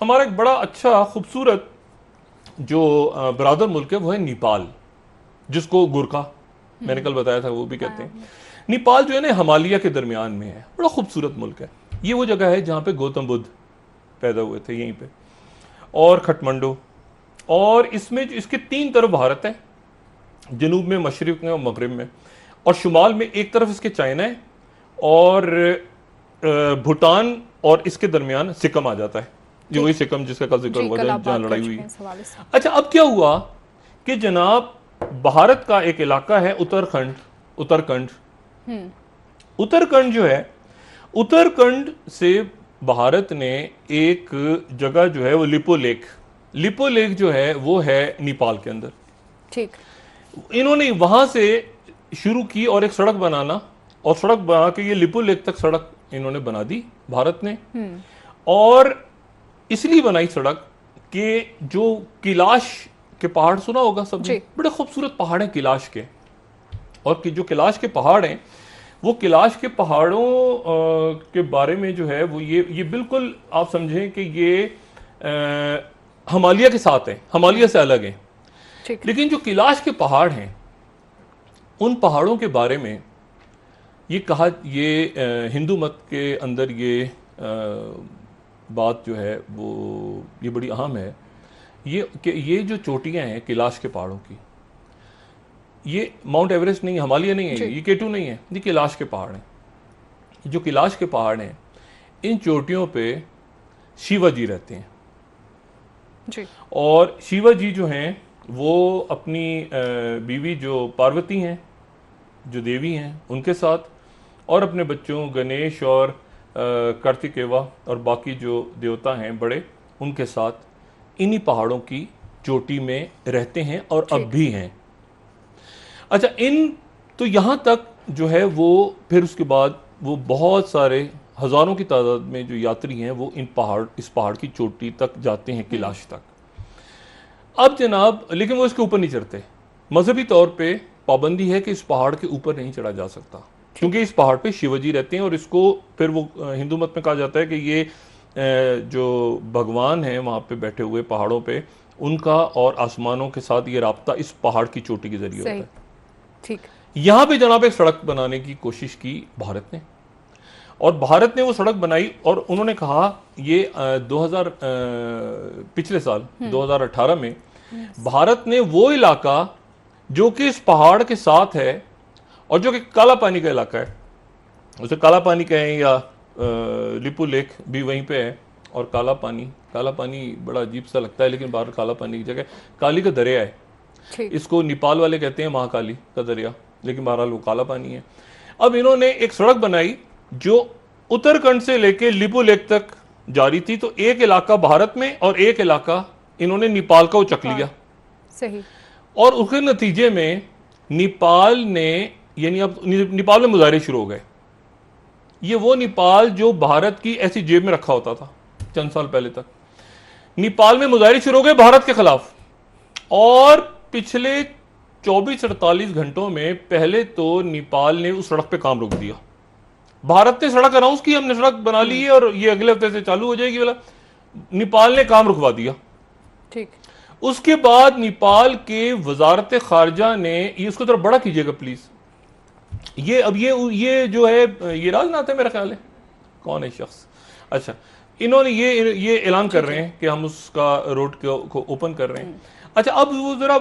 हमारा एक बड़ा अच्छा खूबसूरत जो बरादर मुल्क है वो है नेपाल, जिसको गुरखा मैंने कल बताया था वो भी कहते हैं। नेपाल जो है ना हिमालय के दरमियान में है, बड़ा खूबसूरत मुल्क है। ये वो जगह है जहाँ पे गौतम बुद्ध पैदा हुए थे, यहीं पे, और खटमंडू। और इसमें इसके तीन तरफ भारत है, जनूब में, मशरिक में और मगरब में, और शुमाल में एक तरफ इसके चाइना है, और भूटान, और इसके दरमियान सिक्किम आ जाता है। ये वही ठीक। सिक्किम जिसका कल जिक्र जी, हुआ कल था आप जहाँ बात कर लड़ाई हुई चुके है। हैं इस हवाले से। अच्छा, अब क्या हुआ कि जनाब भारत का एक इलाका है उत्तराखंड, उत्तराखंड। उत्तराखंड जो है, उत्तराखंड से भारत ने एक जगह जो है वो लिपो लेक, लिपो लेक जो है वो है नेपाल के अंदर। ठीक। इन्होंने वहां से शुरू की और एक सड़क बनाना, और सड़क बना के ये लिपो लेक तक सड़क इन्होंने बना दी भारत ने। और इसलिए बनाई सड़क कि जो कैलाश के पहाड़ सुना होगा सबने, जी। बड़े खूबसूरत पहाड़ हैं कैलाश के। और कि जो कैलाश के पहाड़ हैं, वो कैलाश के पहाड़ों के बारे में जो है वो ये बिल्कुल आप समझें कि ये हिमालय के साथ है, हिमालय से अलग है। ठीक। लेकिन जो कैलाश के पहाड़ हैं, उन पहाड़ों के बारे में ये कहा, ये हिंदू मत के अंदर ये बात जो है वो ये बड़ी अहम है, ये कि ये जो चोटियां हैं कैलाश के पहाड़ों की, ये माउंट एवरेस्ट नहीं है, हिमालय नहीं है, ये केटू नहीं है, ये कैलाश के पहाड़ हैं। जो कैलाश के पहाड़ हैं, इन चोटियों पे शिवा जी रहते हैं। जी। और शिवा जी जो हैं वो अपनी बीवी जो पार्वती हैं, जो देवी हैं, उनके साथ, और अपने बच्चों गणेश और कार्तिकेवा और बाकी जो देवता हैं बड़े, उनके साथ इन्हीं पहाड़ों की चोटी में रहते हैं और अब ठीक। भी हैं। अच्छा, इन तो यहाँ तक जो है वो, फिर उसके बाद वो बहुत सारे हजारों की तादाद में जो यात्री हैं वो इस पहाड़ की चोटी तक जाते हैं, कैलाश तक। अब जनाब, लेकिन वो इसके ऊपर नहीं चढ़ते। मजहबी तौर पे पाबंदी है कि इस पहाड़ के ऊपर नहीं चढ़ा जा सकता, क्योंकि इस पहाड़ पे शिवजी रहते हैं। और इसको फिर वो हिंदू मत में कहा जाता है कि ये जो भगवान हैं वहाँ पे बैठे हुए पहाड़ों पे, उनका और आसमानों के साथ ये राब्ता इस पहाड़ की चोटी के जरिए होता सही। है। ठीक। यहाँ पे जनाब एक सड़क बनाने की कोशिश की भारत ने, और भारत ने वो सड़क बनाई। और उन्होंने कहा ये 2000 पिछले साल 2018 में भारत ने वो इलाका जो कि इस पहाड़ के साथ है और जो कि काला पानी का इलाका है, उसे काला पानी कहें या लिपू लेक भी वहीं पे है। और काला पानी बड़ा अजीब सा लगता है, लेकिन बाहर काला पानी की जगह काली का दरिया है। ठीक। इसको नेपाल वाले कहते हैं महाकाली का दरिया, लेकिन बहरहाल वो काला पानी है। अब इन्होंने एक सड़क बनाई जो उत्तराखंड से लेके लिपू लेक तक जारी थी। तो एक इलाका भारत में और एक इलाका इन्होंने नेपाल का उचक लिया। सही। और उसके नतीजे में नेपाल ने, यानी अब नेपाल में मुजाहरे शुरू हो गए। ये वो नेपाल जो भारत की ऐसी जेब में रखा होता था चंद साल पहले तक, नेपाल में मुजाहरे शुरू हो गए भारत के खिलाफ। और पिछले 24-48 घंटों में पहले तो नेपाल ने उस सड़क पे काम रोक दिया। भारत ने सड़क अनाउंस की, हमने सड़क बना ली है और ये अगले हफ्ते से चालू हो जाएगी वाला, नेपाल ने काम रुकवा दिया। ठीक। उसके बाद नेपाल के वजारत खारजा ने, ये उसको तरफ बड़ा कीजिएगा प्लीज, ये अब ये जो है ये राजनाथ है मेरा ख्याल है, कौन है शख्स, अच्छा, इन्होंने ये ऐलान कर रहे हैं कि हम उसका रोड को ओपन कर रहे हैं। अच्छा, अब वो जरा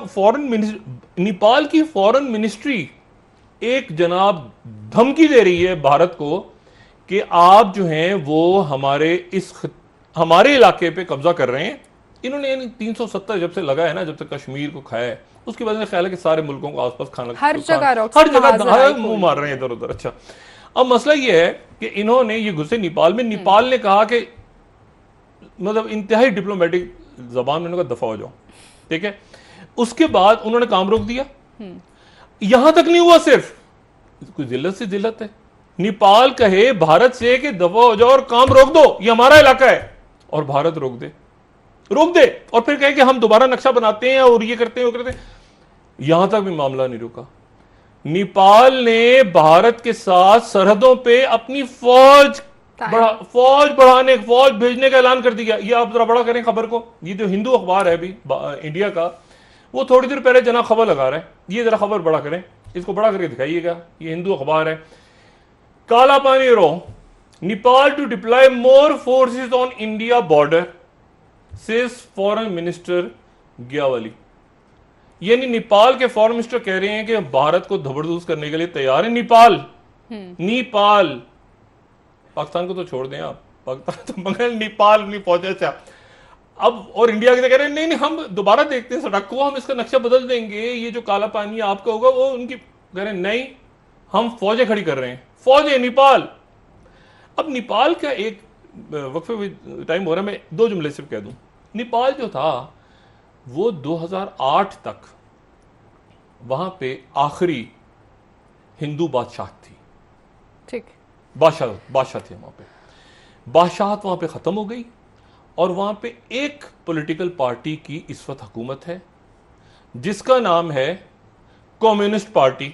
नेपाल की फॉरेन मिनिस्ट्री एक जनाब धमकी दे रही है भारत को कि आप जो हैं वो हमारे इलाके पे कब्जा कर रहे हैं। इन्होंने 370 जब से लगा है ना, जब से कश्मीर को खाया है, उसके बाद मेरा ख्याल है कि सारे मुल्कों को आसपास खाना, हर हर जगह मुंह मार रहे हैं इधर उधर। अच्छा, अब मसला ये है कि इन्होंने ये घुसे नेपाल में, नेपाल ने कहा कि मतलब इंतहाई डिप्लोमेटिक जबान में, उन्होंने कहा दफा हो जाओ, ठीक है। उसके बाद उन्होंने काम रोक दिया। यहां तक नहीं हुआ, सिर्फ कोई जिल्लत से जिल्लत है, नेपाल कहे भारत से कि दफा हो जाओ और काम रोक दो, ये हमारा इलाका है, और भारत रोक दे, और फिर कहे कि हम दोबारा नक्शा बनाते हैं और ये करते हैं वो करते हैं। यहां तक भी मामला नहीं रुका। नेपाल ने भारत के साथ सरहदों पे अपनी फौज फौज भेजने का ऐलान कर दिया। ये आप जरा बड़ा करें खबर को। ये जो हिंदू अखबार है अभी इंडिया का, वो थोड़ी देर पहले जना खबर लगा रहा है। ये जरा खबर बड़ा करें, इसको बड़ा करके दिखाइएगा। ये हिंदू अखबार है। Kalapani row, Nepal to deploy more forces on India border, says foreign minister Gyawali. यानी नेपाल के फॉरेन मिनिस्टर कह रहे हैं कि भारत को जबरदस्त करने के लिए तैयार है नेपाल। पाकिस्तान को तो छोड़ दें आप, पाकिस्तान तो मगर नेपाल नहीं पहुंचे। अच्छा, अब और इंडिया के कह रहे हैं नहीं नहीं हम दोबारा देखते हैं सड़क को, हम इसका नक्शा बदल देंगे, ये जो काला पानी आपका होगा वो उनकी। कह रहे हैं नहीं, हम फौजें खड़ी कर रहे हैं, फौजें नेपाल। अब नेपाल का एक वक्फे टाइम हो रहा है, मैं 2 जुमले सिर्फ कह दूं। नेपाल जो था वो 2008 तक वहां पे आखिरी हिंदू बादशाह थी। ठीक। बादशाह थे वहां पे। बादशाहत वहां पे खत्म हो गई और वहां पे एक पॉलिटिकल पार्टी की इस वक्त हुकूमत है जिसका नाम है कम्युनिस्ट पार्टी।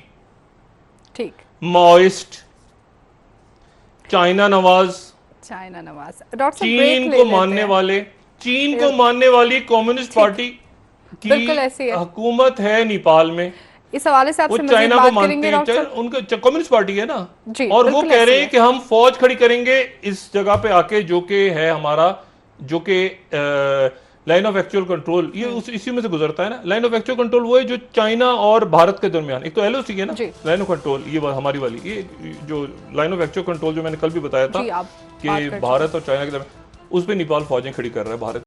ठीक। माओइस्ट, चाइना नवाज, डॉक्टर साहब चीन को मानने वाले, चीन को मानने वाली कम्युनिस्ट पार्टी की ऐसी है हुकूमत है नेपाल में। इस हवाले से आपसे वो मज़ीद चाइना को बात मानते करेंगे हैं, डॉक्टर साहब। उनका कम्युनिस्ट पार्टी है ना जी, और वो बिल्कुल कह रहे ऐसी हैं कि हम फौज खड़ी करेंगे इस जगह पे आके, जो कि है हमारा, जो कि लाइन ऑफ एक्चुअल कंट्रोल, ये इसी में से गुजरता है ना। लाइन ऑफ एक्चुअल कंट्रोल वो है जो चाइना और भारत के दरमियान, एक तो एलओसी है ना लाइन ऑफ कंट्रोल, ये हमारी वाली, ये जो लाइन ऑफ एक्चुअल कंट्रोल जो मैंने कल भी बताया था कि भारत और चाइना के दरमियान, उस पर नेपाल फौजें खड़ी कर रहा है भारत।